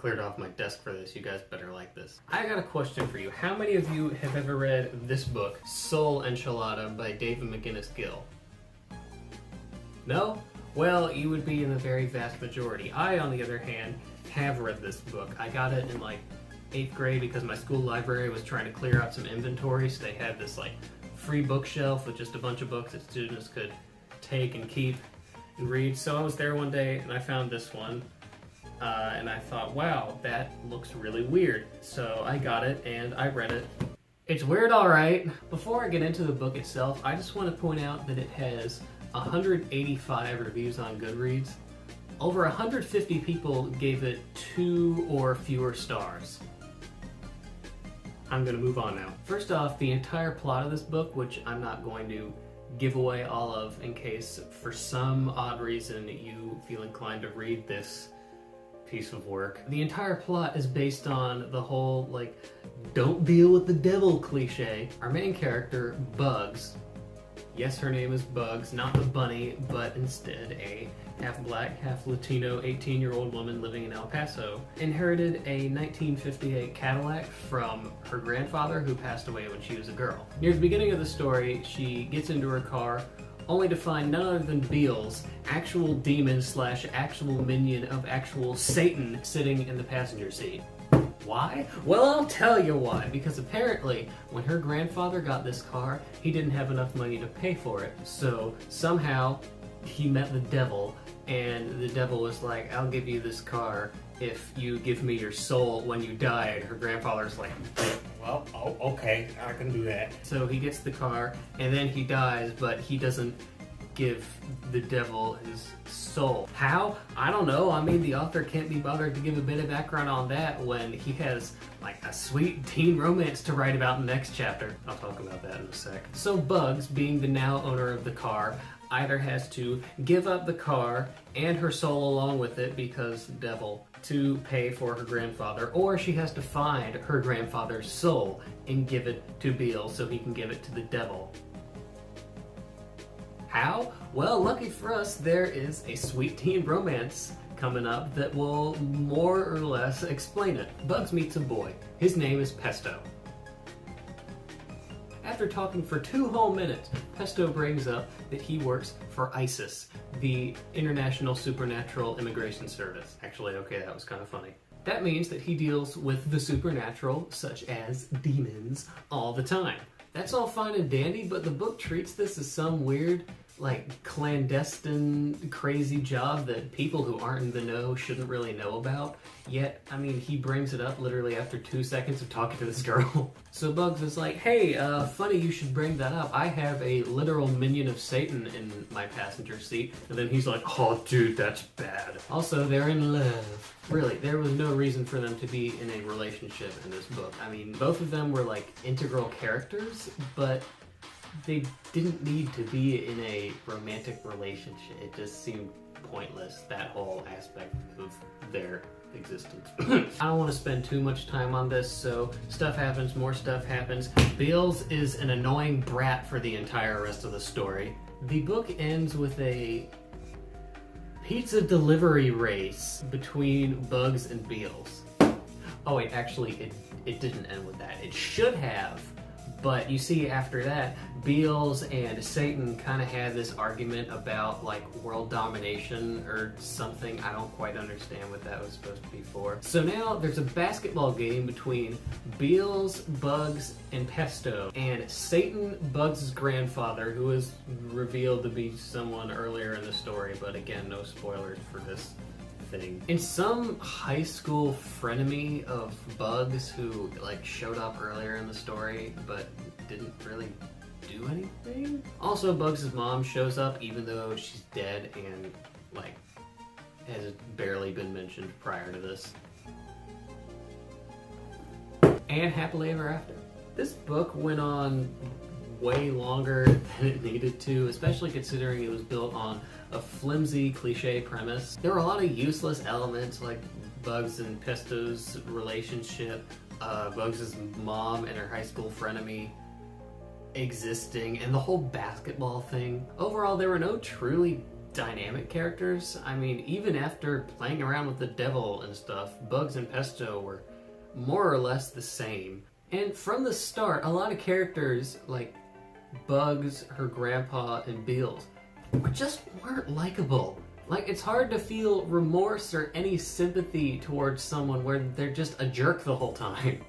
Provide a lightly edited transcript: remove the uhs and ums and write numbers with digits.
cleared off my desk for this. You guys better like this. I got a question for you. How many of you have ever read this book, Soul Enchilada by David McGinnis Gill? No? Well, you would be in the very vast majority. I, on the other hand, have read this book. I got it in like 8th grade because my school library was trying to clear out some inventory, so they had this like free bookshelf with just a bunch of books that students could take and keep and read. So I was there one day and I found this one. And I thought, wow, that looks really weird. So I got it and I read it. It's weird, alright. Before I get into the book itself, I just want to point out that it has 185 reviews on Goodreads. Over 150 people gave it 2 or fewer stars. I'm going to move on now. First off, the entire plot of this book, which I'm not going to give away all of in case for some odd reason you feel inclined to read this piece of work. The entire plot is based on the whole, like, don't deal with the devil cliche. Our main character, Bugs, yes, her name is Bugs, not the bunny, but instead a half-black, half-Latino 18-year-old woman living in El Paso, inherited a 1958 Cadillac from her grandfather who passed away when she was a girl. Near the beginning of the story, she gets into her car only to find none other than Beals, actual demon slash actual minion of actual Satan, sitting in the passenger seat. Why? Well, I'll tell you why. Because apparently, when her grandfather got this car, he didn't have enough money to pay for it. So somehow, he met the devil, and the devil was like, I'll give you this car if you give me your soul when you die. And her grandfather's like, well, oh, okay, I can do that. So he gets the car, and then he dies, but he doesn't give the devil his soul. How? I don't know. I mean, the author can't be bothered to give a bit of background on that when he has like a sweet teen romance to write about in the next chapter. I'll talk about that in a sec. So Bugs, being the now owner of the car, either has to give up the car and her soul along with it because devil to pay for her grandfather, or she has to find her grandfather's soul and give it to Beal so he can give it to the devil. How? Well, lucky for us, there is a sweet teen romance coming up that will more or less explain it. Bugs meets a boy. His name is Pesto. After talking for 2 whole minutes, Pesto brings up that he works for ISIS, the International Supernatural Immigration Service. Actually, okay, that was kind of funny. That means that he deals with the supernatural, such as demons, all the time. That's all fine and dandy, but the book treats this as some weird, like, clandestine, crazy job that people who aren't in the know shouldn't really know about. Yet, I mean, he brings it up literally after 2 seconds of talking to this girl. So Bugs is like, hey, funny you should bring that up. I have a literal minion of Satan in my passenger seat. And then he's like, oh, dude, that's bad. Also, they're in love. Really, there was no reason for them to be in a relationship in this book. I mean, both of them were, like, integral characters, but they didn't need to be in a romantic relationship. It just seemed pointless, that whole aspect of their existence. I don't want to spend too much time on this, so stuff happens, more stuff happens. Beals is an annoying brat for the entire rest of the story. The book ends with a pizza delivery race between Bugs and Beals. Oh wait, actually it didn't end with that. It should have. But you see, after that, Beals and Satan kind of had this argument about, like, world domination or something. I don't quite understand what that was supposed to be for. So now there's a basketball game between Beals, Bugs, and Pesto. And Satan, Bugs' grandfather, who is revealed to be someone earlier in the story, but again, no spoilers for this thing. In some high school frenemy of Bugs who, like, showed up earlier in the story but didn't really do anything. Also, Bugs' mom shows up even though she's dead and, like, has barely been mentioned prior to this. And happily ever after. This book went on way longer than it needed to, especially considering it was built on a flimsy cliche premise. There were a lot of useless elements like Bugs and Pesto's relationship, Bugs' mom and her high school frenemy existing, and the whole basketball thing. Overall, there were no truly dynamic characters. I mean, even after playing around with the devil and stuff, Bugs and Pesto were more or less the same. And from the start, a lot of characters like Bugs, her grandpa, and Beals just weren't likable. Like, it's hard to feel remorse or any sympathy towards someone where they're just a jerk the whole time.